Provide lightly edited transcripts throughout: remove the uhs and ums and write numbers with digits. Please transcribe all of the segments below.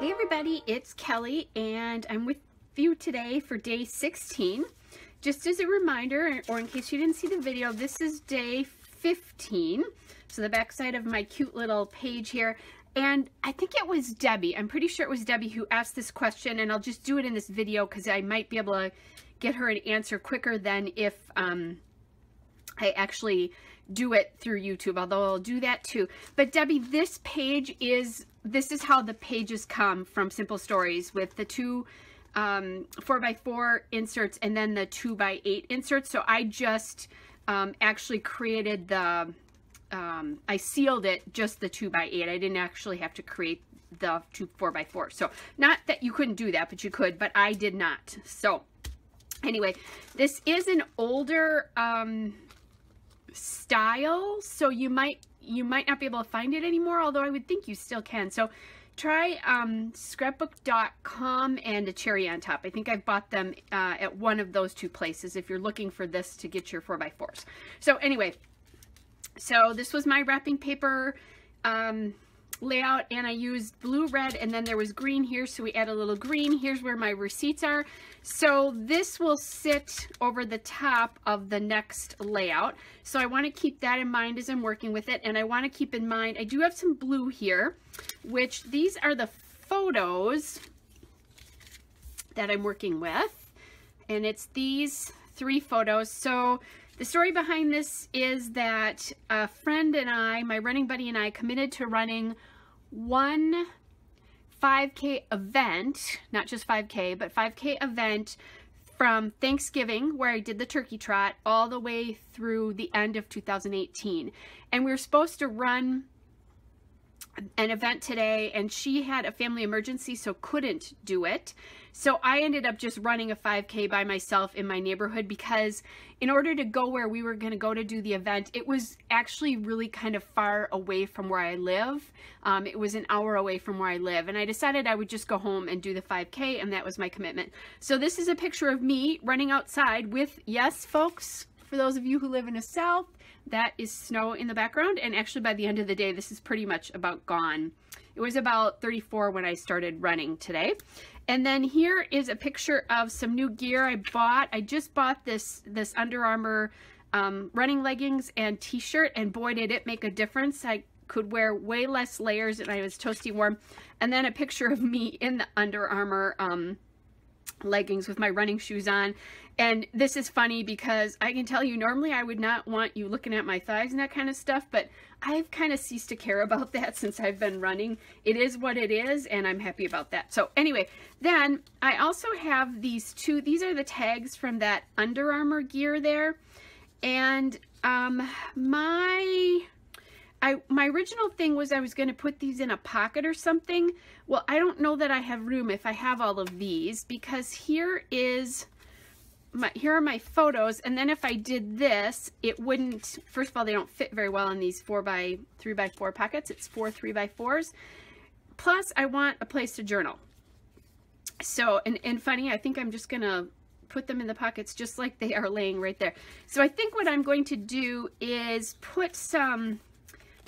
Hey everybody, it's Kelly and I'm with you today for day 16. Just as a reminder, or in case you didn't see the video, this is day 15. So the back side of my cute little page here. And I think it was Debbie, I'm pretty sure it was Debbie who asked this question, and I'll just do it in this video because I might be able to get her an answer quicker than if I actually do it through YouTube, although I'll do that too. But Debbie, this is how the pages come from Simple Stories, with the two 4x4 inserts and then the 2x8 inserts. So I just actually created the, I sealed it just the 2x8. I didn't actually have to create the two 4x4. So not that you couldn't do that, but you could, but I did not. So anyway, this is an older style, so you might not be able to find it anymore, although I would think you still can. So try scrapbook.com and a cherry on top. I think I bought them at one of those two places if you're looking for this to get your 4x4s. So anyway, so this was my wrapping paper layout, and I used blue, red, and then there was green here, so we add a little green. Here's where my receipts are. So this will sit over the top of the next layout. So I want to keep that in mind as I'm working with it, and I want to keep in mind I do have some blue here, which these are the photos that I'm working with, and it's these 3 photos. So the story behind this is that a friend and I, my running buddy and I, committed to running one 5K event, not just 5K, but 5K event from Thanksgiving, where I did the turkey trot, all the way through the end of 2018. And we were supposed to run an event today, and she had a family emergency, so couldn't do it. So I ended up just running a 5K by myself in my neighborhood, because in order to go where we were going to go to do the event, it was actually really kind of far away from where I live. It was an hour away from where I live, and I decided I would just go home and do the 5K, and that was my commitment. So this is a picture of me running outside with, yes folks, for those of you who live in the South, that is snow in the background, and actually by the end of the day this is pretty much about gone. It was about 34 when I started running today. And then here is a picture of some new gear I bought. I just bought this Under Armour running leggings and t-shirt, and boy did it make a difference. I could wear way less layers and I was toasty warm. And then a picture of me in the Under Armour leggings with my running shoes on. And this is funny because I can tell you, normally I would not want you looking at my thighs and that kind of stuff, but I've kind of ceased to care about that since I've been running. It is what it is, and I'm happy about that. So anyway, then I also have these two. These are the tags from that Under Armour gear there. And my original thing was I was going to put these in a pocket or something. Well, I don't know that I have room if I have all of these, because here are my photos, and then if I did this, it wouldn't, first of all, they don't fit very well in these 3x4 pockets. It's 4 3x4s. Plus, I want a place to journal. So, and funny, I think I'm just going to put them in the pockets just like they are laying right there. So I think what I'm going to do is put some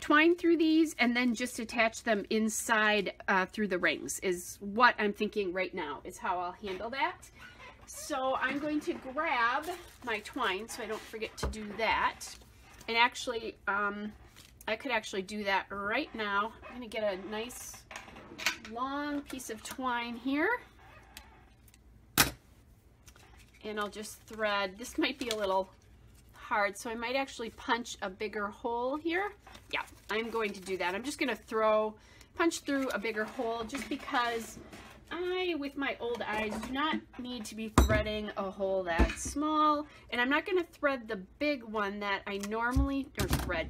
twine through these and then just attach them inside through the rings, is what I'm thinking right now, is how I'll handle that. So I'm going to grab my twine so I don't forget to do that. And actually, I could actually do that right now. I'm going to get a nice long piece of twine here. And I'll just thread. This might be a little hard, so I might actually punch a bigger hole here. Yeah, I'm going to do that. I'm just going to punch through a bigger hole, just because I, with my old eyes, do not need to be threading a hole that small. And I'm not going to thread the big one that I normally,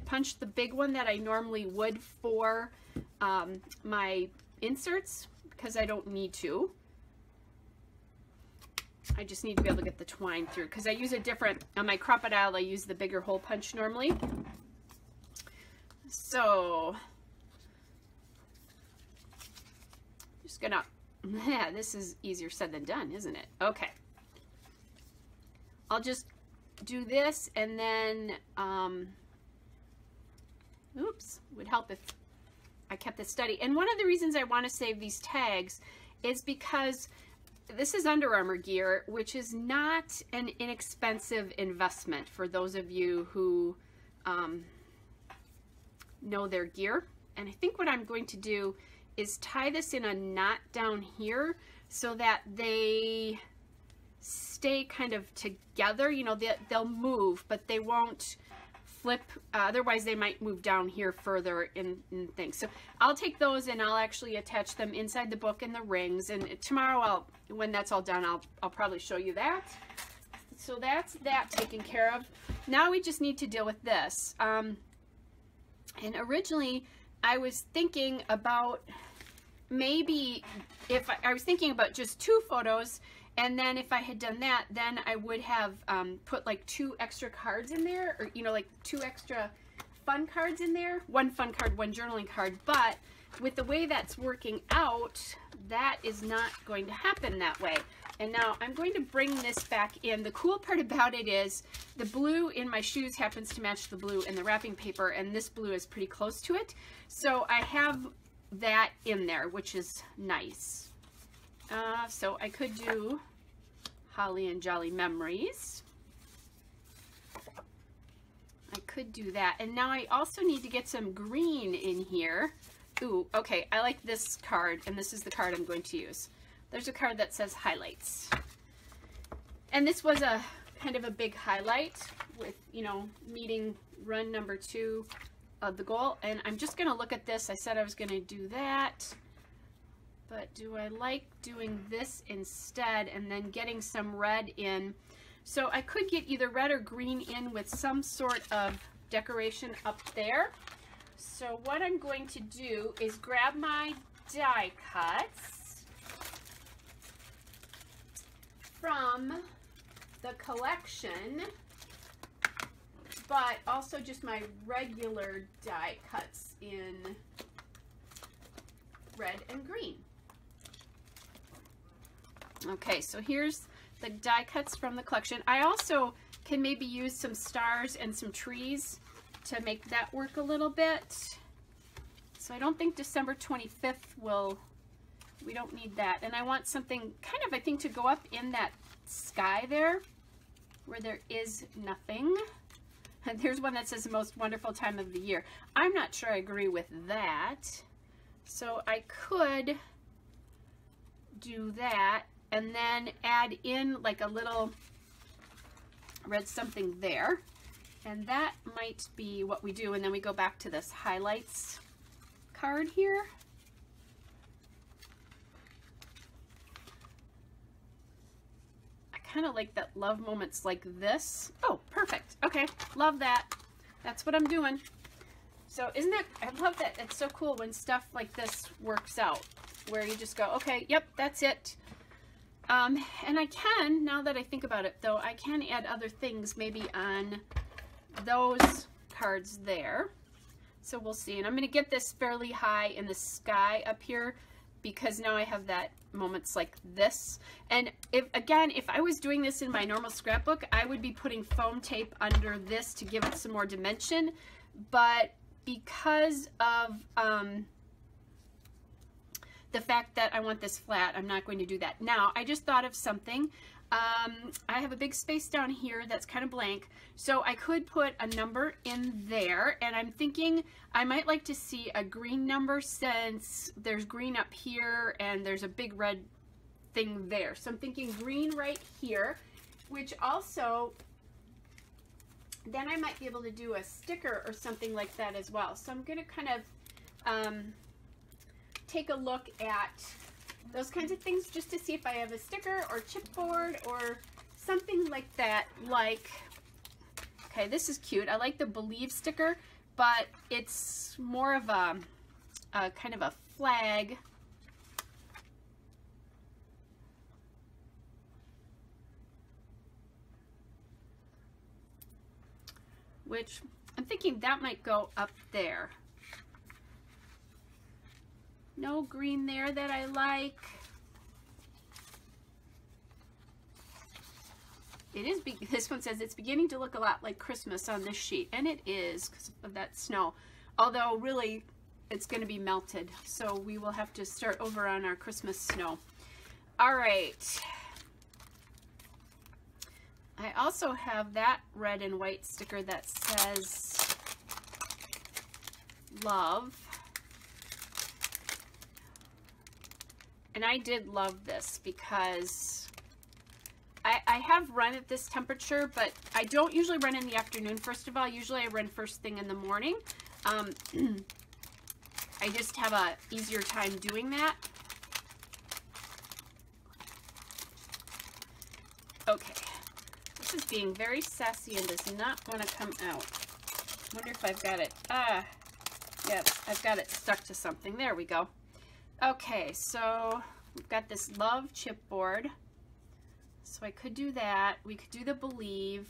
punch the big one that I normally would for my inserts, because I don't need to. I just need to be able to get the twine through, because I use a different, on my Crop-A-Dile I use the bigger hole punch normally. So, just gonna, yeah, this is easier said than done, isn't it? Okay. I'll just do this, and then, oops, it would help if I kept this study. And one of the reasons I want to save these tags is because this is Under Armour gear, which is not an inexpensive investment for those of you who know their gear. And I think what I'm going to do is tie this in a knot down here so that they stay kind of together. You know, they'll move, but they won't flip. Otherwise, they might move down here further in things. So I'll take those and I'll actually attach them inside the book and the rings. And tomorrow, when that's all done, I'll probably show you that. So that's that taken care of. Now we just need to deal with this. And originally, I was thinking about maybe if I was thinking about just 2 photos, and then if I had done that, then I would have put like 2 extra cards in there, or, you know, like 2 extra fun cards in there. 1 fun card, 1 journaling card. But with the way that's working out, that is not going to happen that way. And now I'm going to bring this back in. The cool part about it is the blue in my shoes happens to match the blue in the wrapping paper, and this blue is pretty close to it. So I have that in there, which is nice. So I could do Holly and Jolly Memories. I could do that. And now I also need to get some green in here. Ooh, okay, I like this card, and this is the card I'm going to use. There's a card that says highlights. And this was a kind of a big highlight with, you know, meeting run number 2 of the goal. And I'm just going to look at this. I said I was going to do that. But do I like doing this instead and then getting some red in? So I could get either red or green in with some sort of decoration up there. So what I'm going to do is grab my die cuts from the collection, but also just my regular die cuts in red and green. Okay, so here's the die cuts from the collection. I also can maybe use some stars and some trees to make that work a little bit. So I don't think December 25th we don't need that. And I want something kind of, I think, to go up in that sky there where there is nothing. And there's one that says the most wonderful time of the year. I'm not sure I agree with that. So I could do that and then add in like a little red something there. And that might be what we do. And then we go back to this highlights card here. I kind of like that love moments like this. Oh, perfect. Okay, love that. That's what I'm doing. So isn't that, I love that. It's so cool when stuff like this works out, where you just go, okay, yep, that's it. And I can, now that I think about it though, I can add other things maybe on those cards there. So we'll see. And I'm going to get this fairly high in the sky up here because now I have that moments like this. And if I was doing this in my normal scrapbook, I would be putting foam tape under this to give it some more dimension. But because of the fact that I want this flat, I'm not going to do that. Now, I just thought of something. I have a big space down here that's kind of blank, so I could put a number in there, and I'm thinking I might like to see a green number since there's green up here and there's a big red thing there. So I'm thinking green right here, which also, then I might be able to do a sticker or something like that as well. So I'm going to kind of take a look at those kinds of things just to see if I have a sticker or chipboard or something like that. Like, okay, this is cute. I like the Believe sticker, but it's more of a kind of a flag. Which I'm thinking that might go up there. No green there that I like. It is, this one says it's beginning to look a lot like Christmas on this sheet, and it is because of that snow. Although really, it's going to be melted. So we will have to start over on our Christmas snow. All right. I also have that red and white sticker that says love. And I did love this because I have run at this temperature, but I don't usually run in the afternoon, first of all. Usually I run first thing in the morning. I just have a easier time doing that. Okay. This is being very sassy and does not want to come out. Wonder if I've got it. Yes, I've got it stuck to something. There we go. Okay, so we've got this love chipboard. So I could do that. We could do the believe.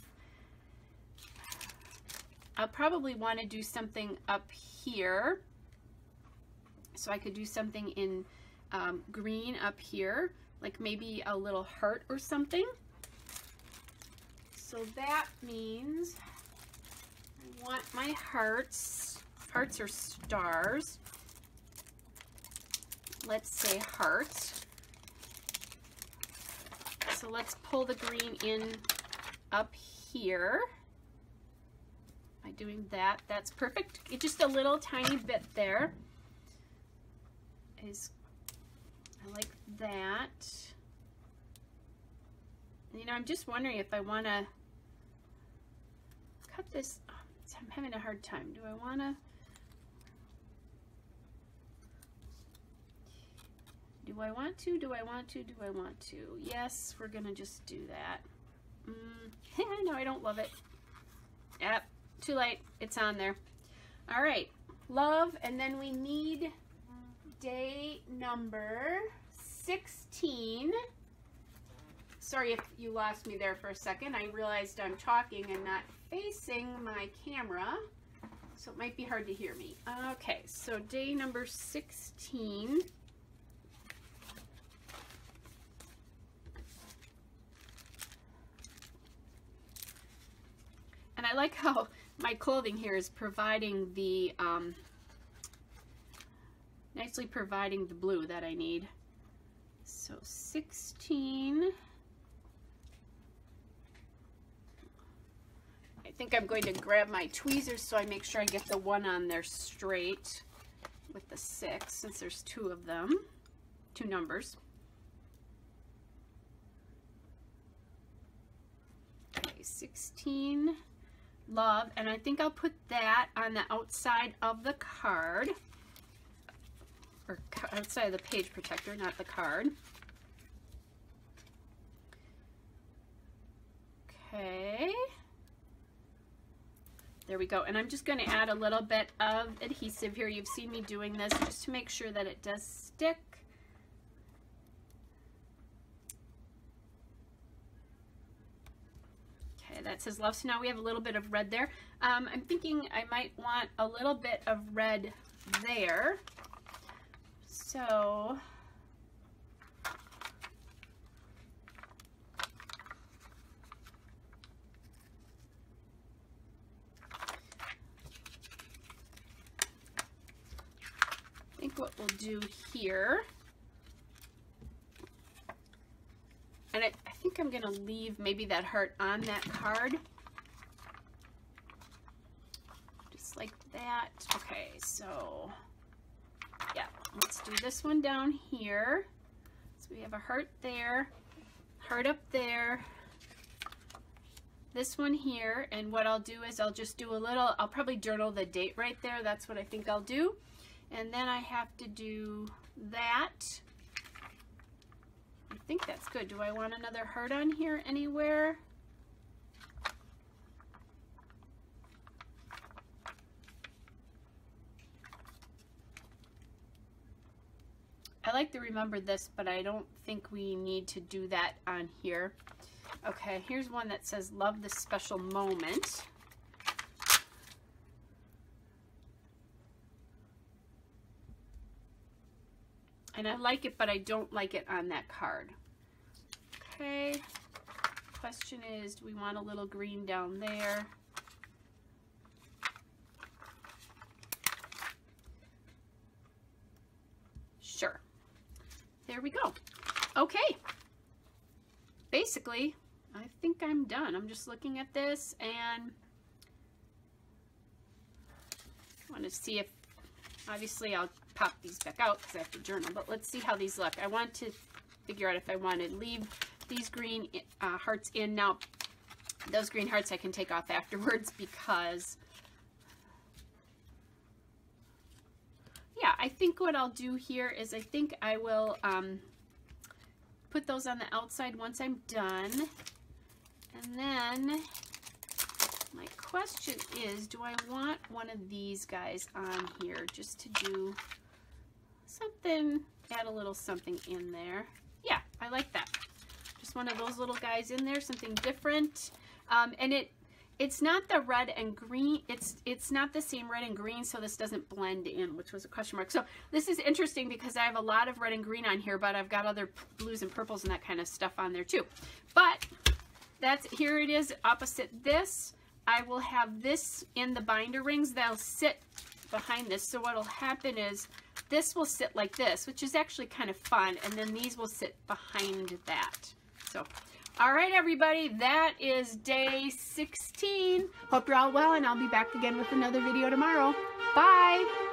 I'll probably want to do something up here. So I could do something in green up here, like maybe a little heart or something. So that means I want my hearts. Hearts are stars. Let's say hearts. So let's pull the green in up here. By doing that, that's perfect. It's just a little tiny bit there. I like that. You know, I'm just wondering if I want to cut this. Oh, I'm having a hard time. Do I want to? Do I want to? Do I want to? Do I want to? Yes, we're going to just do that. No, I don't love it. Yep, too late. It's on there. All right, love, and then we need day number 16. Sorry if you lost me there for a second. I realized I'm talking and not facing my camera, so it might be hard to hear me. Okay, so day number 16. And I like how my clothing here is providing the, nicely providing the blue that I need. So 16. I think I'm going to grab my tweezers so I make sure I get the one on there straight with the 6, since there's 2 of them, 2 numbers. Okay, 16. Love, and I think I'll put that on the outside of the card, or outside of the page protector, not the card. Okay, there we go. And I'm just going to add a little bit of adhesive here. You've seen me doing this just to make sure that it does stick. That says love. So now we have a little bit of red there. I'm thinking I might want a little bit of red there. So I think what we'll do here, and I think I'm going to leave maybe that heart on that card. Just like that. Okay, so yeah, let's do this one down here. So we have a heart there, heart up there, this one here, and what I'll do is I'll just do a little, I'll probably journal the date right there. That's what I think I'll do. And then I have to do that. I think that's good. Do I want another heart on here anywhere? I like to remember this, but I don't think we need to do that on here. Okay, here's one that says love this special moment. And I like it, but I don't like it on that card. Okay, question is, do we want a little green down there? there we go. Okay. Basically, I think I'm done. I'm just looking at this and I want to see if, obviously I'll pop these back out because I have to journal, but let's see how these look. I want to figure out if I want to leave these green hearts in. Now, those green hearts I can take off afterwards because, yeah, I think what I'll do here is I think I will put those on the outside once I'm done. And then my question is, do I want one of these guys on here just to do something, add a little something in there? Yeah, I like that. Just one of those little guys in there, something different. And it's not the red and green, it's not the same red and green, so this doesn't blend in, which was a question mark. So this is interesting because I have a lot of red and green on here, but I've got other blues and purples and that kind of stuff on there too. But here it is opposite this. I will have this in the binder rings. They'll sit behind this. So what'll happen is this will sit like this, which is actually kind of fun. And then these will sit behind that. So, all right, everybody, that is day 16. Hope you're all well, and I'll be back again with another video tomorrow. Bye.